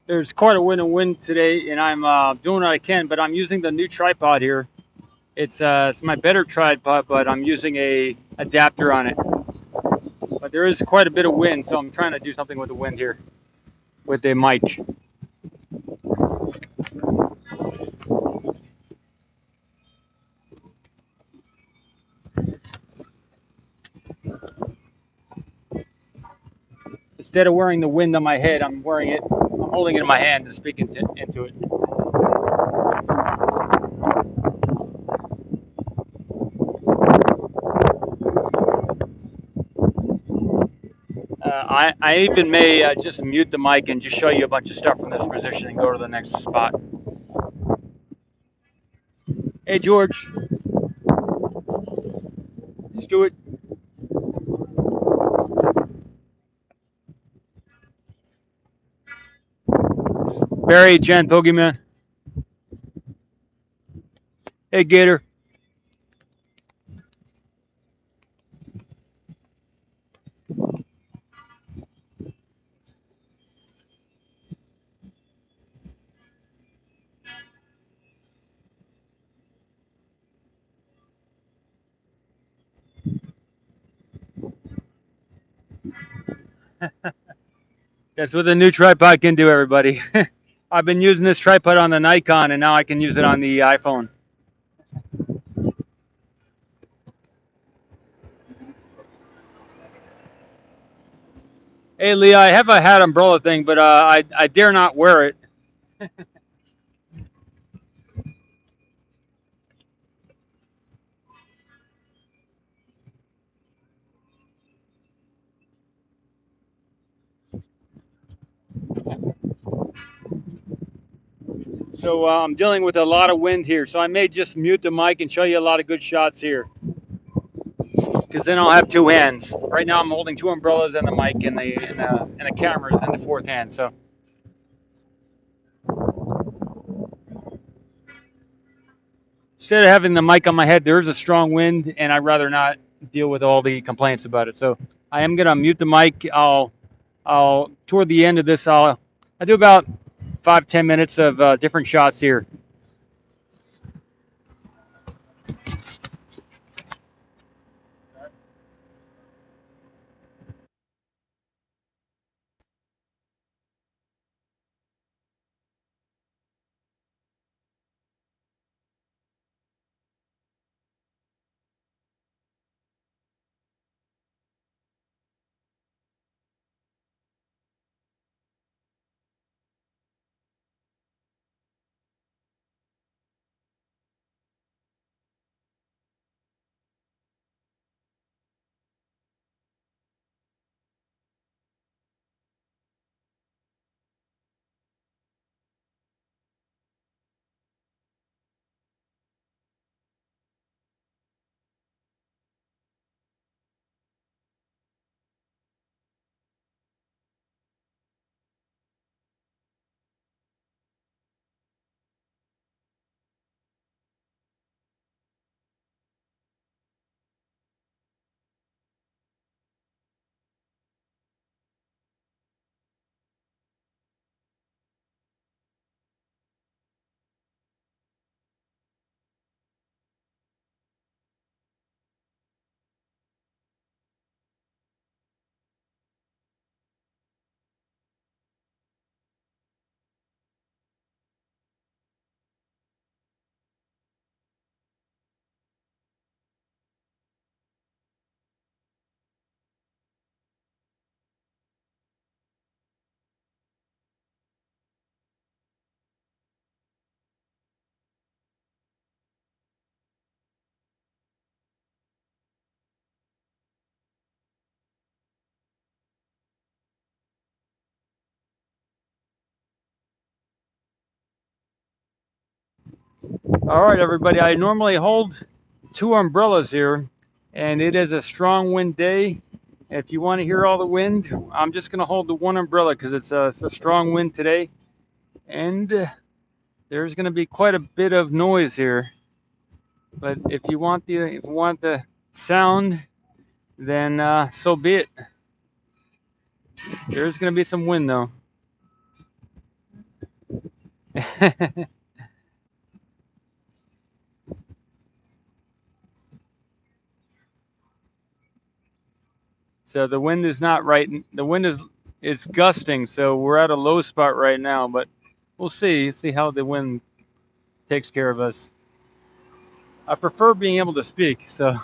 There's quite a bit of wind today, and I'm doing what I can, but I'm using the new tripod here. It's my better tripod, but I'm using a adapter on it. But there is quite a bit of wind, so I'm trying to do something with the wind here with the mic. Instead of wearing the wind on my head, I'm wearing it. I'm holding it in my hand and speaking into it. I even may just mute the mic and just show you a bunch of stuff from this position and go to the next spot. Hey, George, Stuart, Barry, Jen, Pokemon. Hey, Gator. That's what the new tripod can do, everybody. I've been using this tripod on the Nikon, and now I can use it on the iPhone. Hey, Leah, I have a hat umbrella thing, but I dare not wear it. So I'm dealing with a lot of wind here, so I may just mute the mic and show you a lot of good shots here, because then I'll have two hands. Right now I'm holding two umbrellas and the mic and the camera is in the fourth hand. So instead of having the mic on my head, there is a strong wind, and I'd rather not deal with all the complaints about it. So I am gonna mute the mic. I'll toward the end of this, I do about 5-10 minutes of different shots here. All right, everybody. I normally hold two umbrellas here, and it is a strong wind day. If you want to hear all the wind, I'm just going to hold the one umbrella because it's a strong wind today, and there's going to be quite a bit of noise here. But if you want the sound, then so be it. There's going to be some wind though. So the wind is not right. The wind is it's gusting, so we're at a low spot right now. But we'll see how the wind takes care of us. I prefer being able to speak. So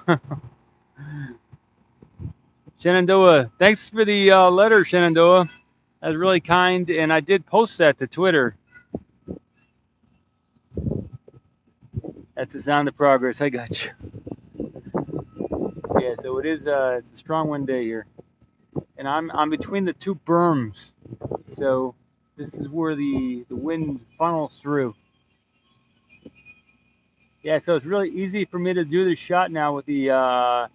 Shenandoah, thanks for the letter, Shenandoah. That's really kind, and I did post that to Twitter. That's the sound of progress. I got you. Yeah, so it is. It's a strong wind day here, and I'm between the two berms, so this is where the wind funnels through. Yeah, so it's really easy for me to do this shot now with the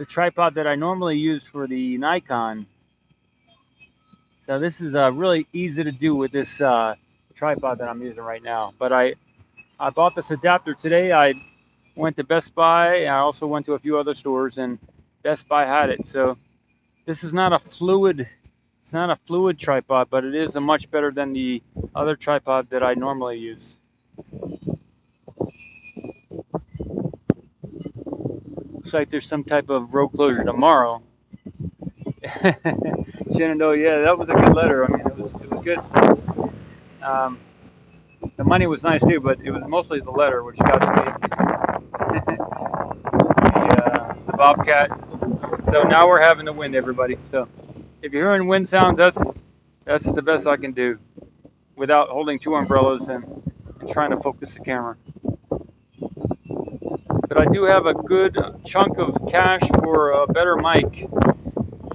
tripod that I normally use for the Nikon. So this is really easy to do with this tripod that I'm using right now. But I bought this adapter today. I went to Best Buy. I also went to a few other stores, and Best Buy had it. So this is not a fluid. It's not a fluid tripod, but it is a much better than the other tripod that I normally use. Looks like there's some type of road closure tomorrow. Shenandoah, yeah, that was a good letter. I mean, it was good. The money was nice too, but it was mostly the letter which got to me. The bobcat. So now we're having the wind, everybody. So if you're hearing wind sounds, that's the best I can do without holding two umbrellas and trying to focus the camera. But I do have a good chunk of cash for a better mic.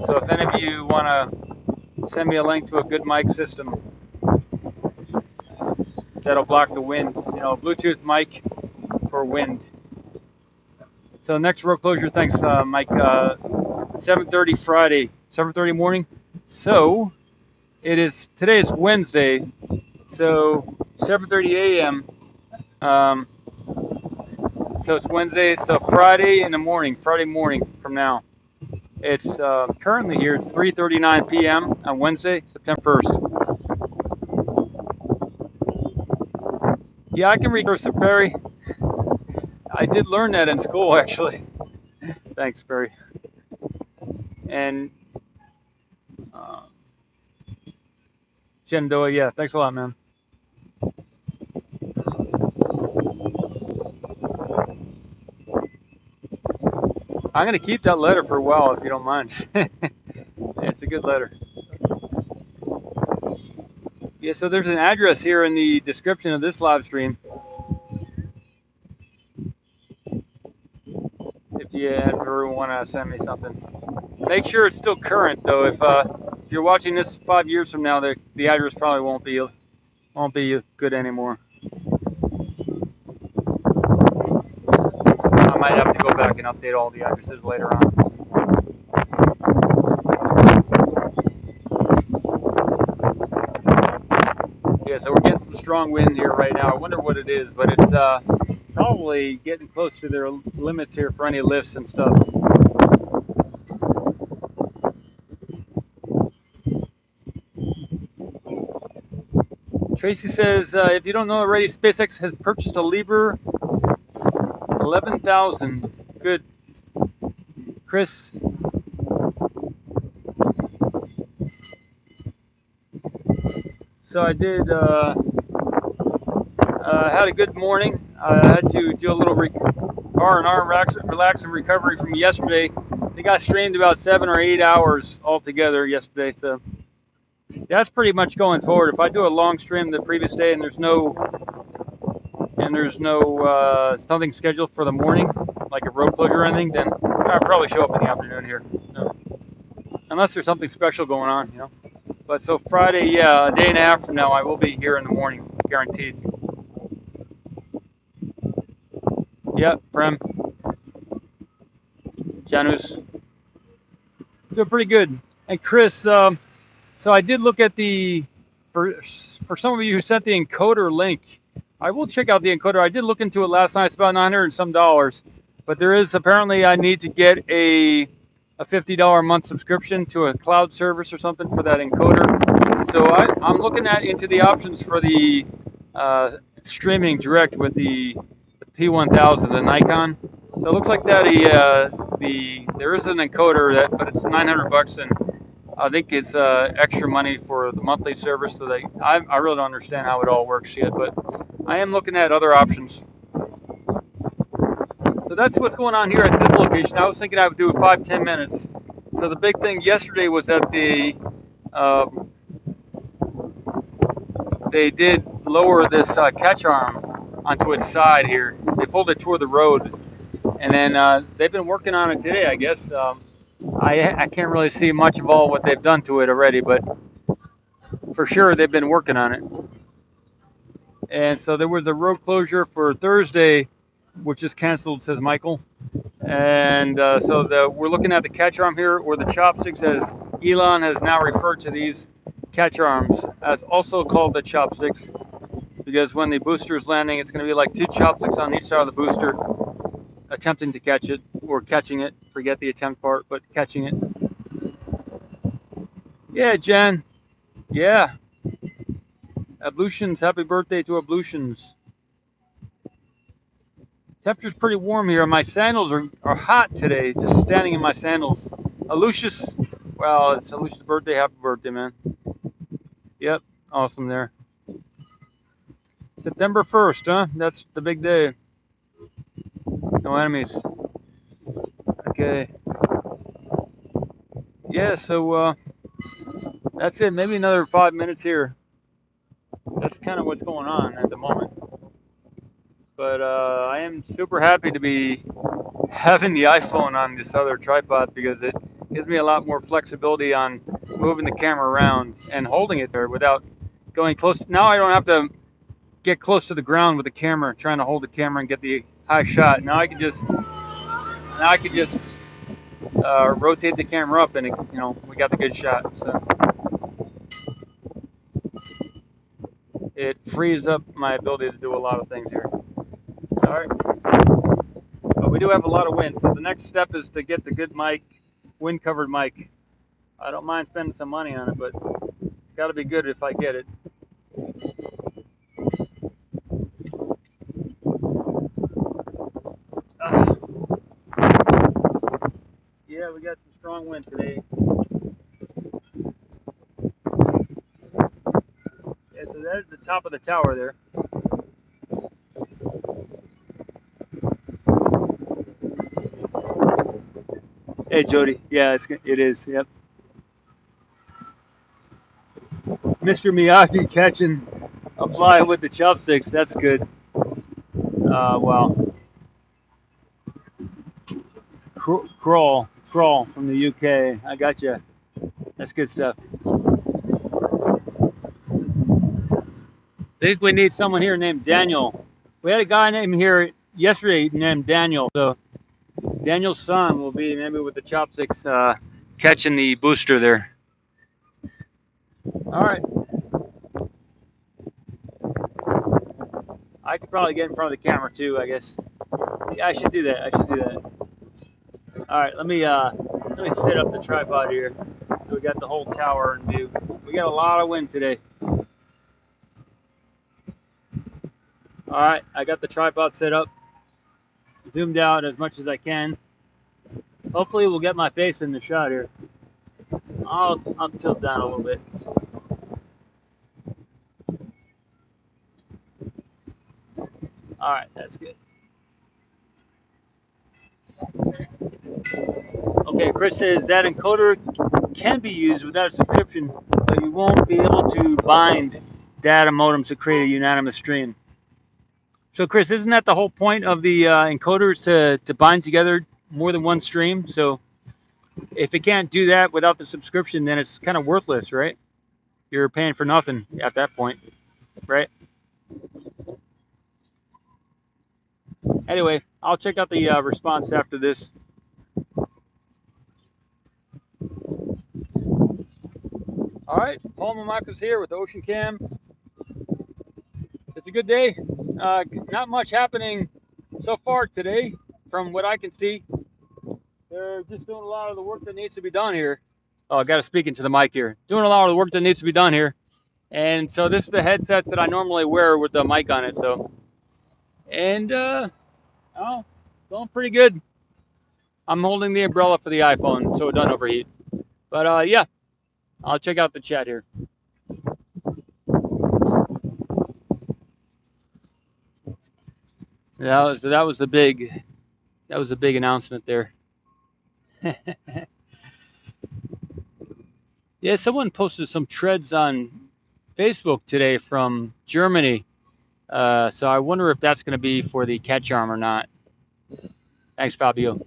So if any of you want to send me a link to a good mic system that'll block the wind, you know, Bluetooth mic for wind. So next road closure, thanks, Mike. 7:30 Friday, 7:30 morning. So today is Wednesday, so 7:30 a.m. So it's Wednesday, so Friday in the morning, Friday morning from now. It's currently here, it's 3:39 p.m. on Wednesday, September 1st. Yeah, I can read cursive, Barry. I did learn that in school, actually. Thanks, Barry. And Shenandoah, yeah, thanks a lot, man. I'm going to keep that letter for a while, if you don't mind. It's a good letter. Yeah, so there's an address here in the description of this live stream. If you ever want to send me something. Make sure it's still current, though. If you're watching this 5 years from now, the address probably won't be good anymore. I might have to go back and update all the addresses later on. Yeah, so we're getting some strong wind here right now. I wonder what it is, but it's probably getting close to their limits here for any lifts and stuff. Tracy says, if you don't know already, SpaceX has purchased a Libre 11,000. Good. Chris. So I did, had a good morning. I had to do a little R&R, relax and recovery from yesterday. I think I streamed about 7 or 8 hours altogether yesterday. So that's pretty much going forward. If I do a long stream the previous day and there's no something scheduled for the morning, like a road closure or anything, then I'll probably show up in the afternoon here. So, unless there's something special going on, you know. But so Friday, yeah, a day and a half from now, I will be here in the morning, guaranteed. Yep, Prem. Janus. Doing pretty good. And Chris, so I did look at for some of you who sent the encoder link, I will check out the encoder. I did look into it last night. It's about $900 and some. But there is apparently I need to get a $50 a month subscription to a cloud service or something for that encoder. So I'm looking into the options for the streaming direct with the P1000, the Nikon. So it looks like that there is an encoder but it's 900 bucks, and I think it's extra money for the monthly service. So I really don't understand how it all works yet, but I am looking at other options. So that's what's going on here at this location. I was thinking I would do 5-10 minutes. So the big thing yesterday was that they did lower this catch arm onto its side here. They pulled it toward the road, and then they've been working on it today, I guess. I can't really see much of all what they've done to it already, but for sure they've been working on it. And so there was a road closure for Thursday, which is canceled, says Michael. And so we're looking at the catch arm here, or the chopsticks, as Elon has now referred to these catch arms as also called the chopsticks, because when the booster is landing, it's going to be like two chopsticks on each side of the booster, attempting to catch it, or catching it. Forget the attempt part, but catching it. Yeah, Jen. Yeah. Ablutions. Happy birthday to Ablutions. Temperature's pretty warm here. My sandals are hot today, just standing in my sandals. Aloysius, well, it's Aloysius' birthday. Happy birthday, man. Yep, awesome there. September 1st, huh? That's the big day. No enemies. Okay. Yeah, so that's it. Maybe another 5 minutes here. That's kind of what's going on at the moment. But I am super happy to be having the iPhone on this other tripod, because it gives me a lot more flexibility on moving the camera around and holding it there without going close. Now I don't have to get close to the ground with the camera, trying to hold the camera and get the high shot. Now I can just rotate the camera up, and we got the good shot. So it frees up my ability to do a lot of things here. All right. But we do have a lot of wind, so the next step is to get the good mic, wind-covered mic. I don't mind spending some money on it, but it's got to be good if I get it. Yeah, we got some strong wind today. Yeah, so that is the top of the tower there. Hey, Jody. Yeah, it is. Yep. Mr. Miyagi catching a fly with the chopsticks. That's good. Wow. Crawl from the UK. I got you. That's good stuff. I think we need someone here named Daniel. We had a guy named here yesterday named Daniel. So Daniel's son will be maybe with the chopsticks catching the booster there. All right. I could probably get in front of the camera too, I guess. Yeah, I should do that. All right, let me set up the tripod here. We got the whole tower in view. We got a lot of wind today. All right, I got the tripod set up, zoomed out as much as I can. Hopefully we'll get my face in the shot here. I'll tilt down a little bit. All right, that's good. Okay, Chris says that encoder can be used without a subscription, but you won't be able to bind data modems to create a unanimous stream. So, Chris, isn't that the whole point of the encoders to bind together more than one stream? So if it can't do that without the subscription, then it's kind of worthless, right? You're paying for nothing at that point, right? Anyway, I'll check out the response after this. All right, Paul Mamakos here with Ocean Cam. It's a good day. Not much happening so far today, from what I can see. They're just doing a lot of the work that needs to be done here. Oh, I got to speak into the mic here. Doing a lot of the work that needs to be done here. And so this is the headset that I normally wear with the mic on it. So, and oh, going pretty good. I'm holding the umbrella for the iPhone so it doesn't overheat. But yeah, I'll check out the chat here. That was a big announcement there. Yeah, someone posted some treads on Facebook today from Germany. So I wonder if that's going to be for the catch arm or not. Thanks, Fabio.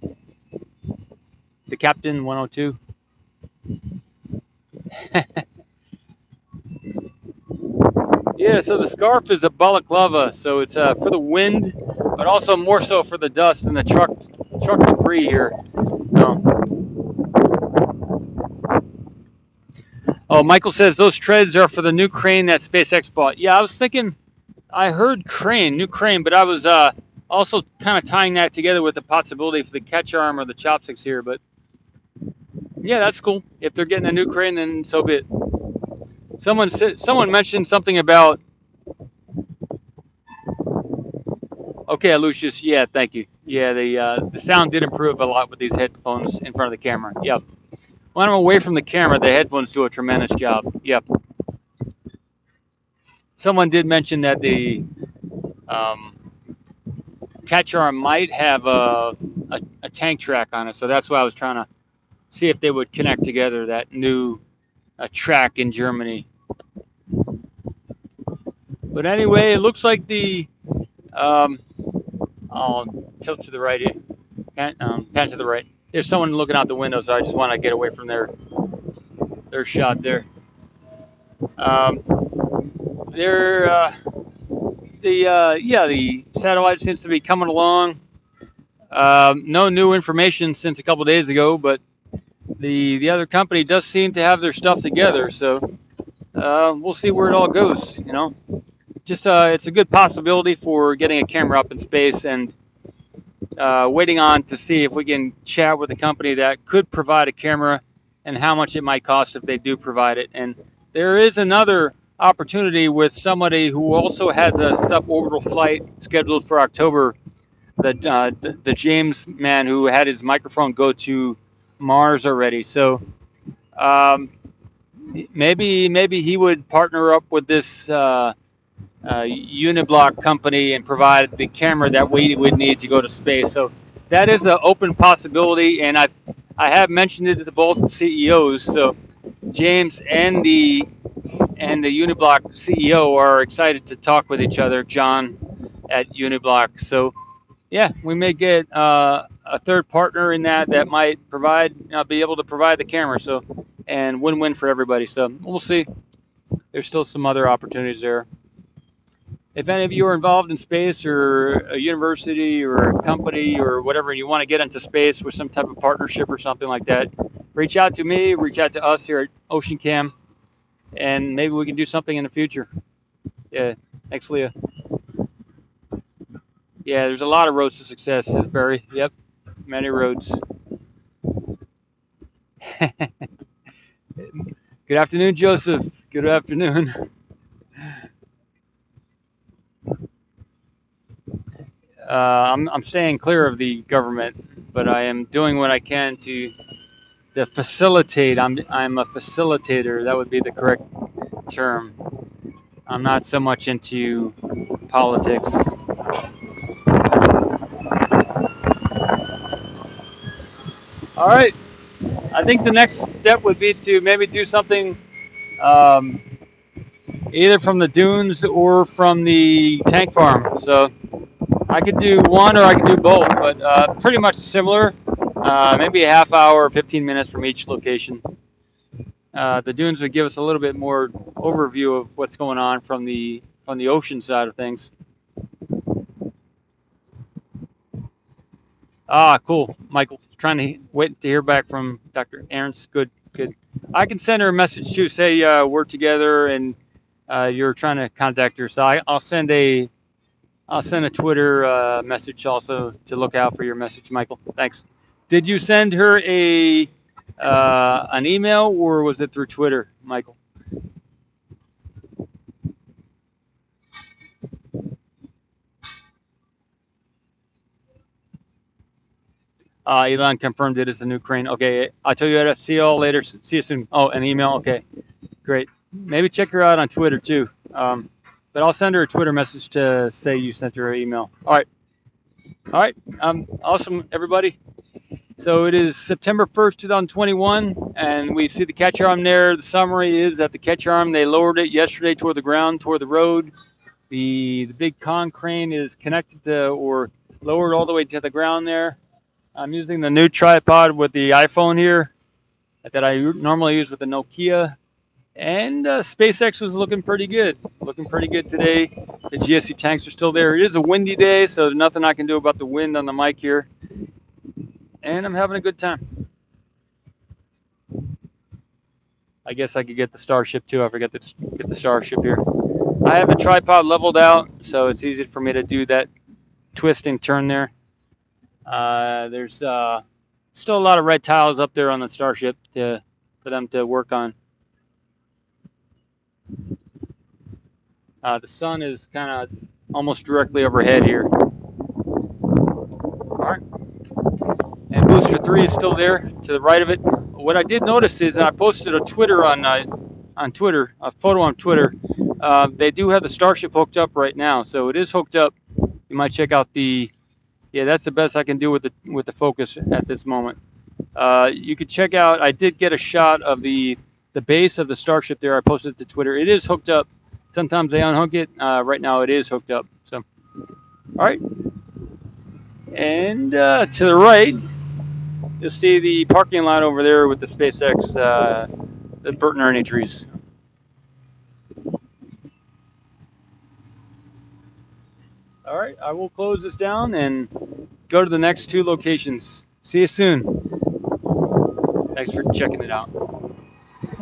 The Captain 102. Yeah, so the scarf is a balaclava, so it's for the wind, but also more so for the dust and the truck debris here. Oh, Michael says those treads are for the new crane that SpaceX bought. Yeah, I was thinking, I heard new crane, but I was also kind of tying that together with the possibility for the catch arm or the chopsticks here. But yeah, that's cool. If they're getting a new crane, then so be it. Someone mentioned something about. Okay, Lucius. Yeah, thank you. Yeah, the sound did improve a lot with these headphones in front of the camera. Yep. When I'm away from the camera, the headphones do a tremendous job. Yep. Someone did mention that the um, catch arm might have a tank track on it, so that's why I was trying to see if they would connect together that new track in Germany. But anyway, it looks like the I'll tilt to the right here. Pan to the right. There's someone looking out the window, so I just want to get away from their shot there. They're the satellite seems to be coming along. No new information since a couple days ago, but the other company does seem to have their stuff together. So we'll see where it all goes. Just it's a good possibility for getting a camera up in space and waiting on to see if we can chat with a company that could provide a camera and how much it might cost if they do provide it. And there is another opportunity with somebody who also has a suborbital flight scheduled for October. The James man who had his microphone go to Mars already. So maybe he would partner up with this uniblock company and provide the camera that we would need to go to space. So that is an open possibility, and I have mentioned it to both CEOs. So James and the Uniblock CEO are excited to talk with each other. John at Uniblock. So yeah, we may get a third partner in that might be able to provide the camera. So and win-win for everybody. So we'll see. There's still some other opportunities there. If any of you are involved in space or a university or a company or whatever, and you want to get into space with some type of partnership or something like that, reach out to me, reach out to us here at Ocean Cam, and maybe we can do something in the future. Yeah, thanks, Leah. Yeah, there's a lot of roads to success, says Barry. Yep, many roads. Good afternoon, Joseph. Good afternoon. I'm staying clear of the government, but I am doing what I can to facilitate. I'm a facilitator. That would be the correct term. I'm not so much into politics. All right. I think the next step would be to maybe do something um, either from the dunes or from the tank farm. So I could do one or I could do both, but pretty much similar. Maybe a half hour, 15 minutes from each location. The dunes would give us a little bit more overview of what's going on from the ocean side of things. Ah, cool. Michael, trying to wait to hear back from Dr. Ahrens. Good, good. I can send her a message too. Say we're together and you're trying to contact her. So I'll send a Twitter message also to look out for your message, Michael. Thanks. Did you send her an email or was it through Twitter, Michael? Elon confirmed it is a new crane. Okay, I'll tell you what. See you all later. See you soon. Oh, an email. Okay, great. Maybe check her out on Twitter too. But I'll send her a Twitter message to say you sent her an email. All right. Awesome, everybody. So it is September 1st, 2021, and we see the catch arm there. The summary is that the catch arm, they lowered it yesterday toward the ground, toward the road. The big con crane is connected to or lowered all the way to the ground there. I'm using the new tripod with the iPhone here that I normally use with the Nokia. And SpaceX was looking pretty good. Looking pretty good today. The GSC tanks are still there. It is a windy day, so there's nothing I can do about the wind on the mic here. And I'm having a good time. I guess I could get the Starship too. I forgot to get the Starship here. I have the tripod leveled out, so it's easy for me to do that twist and turn there. There's still a lot of red tiles up there on the Starship for them to work on. The sun is kind of almost directly overhead here. All right. And booster 3 is still there to the right of it. What I did notice is, and I posted a Twitter on Twitter, a photo on Twitter. They do have the Starship hooked up right now, so it is hooked up. You might check out the. Yeah, that's the best I can do with the focus at this moment. You could check out. I did get a shot of the base of the Starship there. I posted it to Twitter. It is hooked up. Sometimes they unhook it. Right now it is hooked up. So, all right. And to the right, you'll see the parking lot over there with the SpaceX, the Bert and Ernie trees. All right, I will close this down and go to the next 2 locations. See you soon. Thanks for checking it out.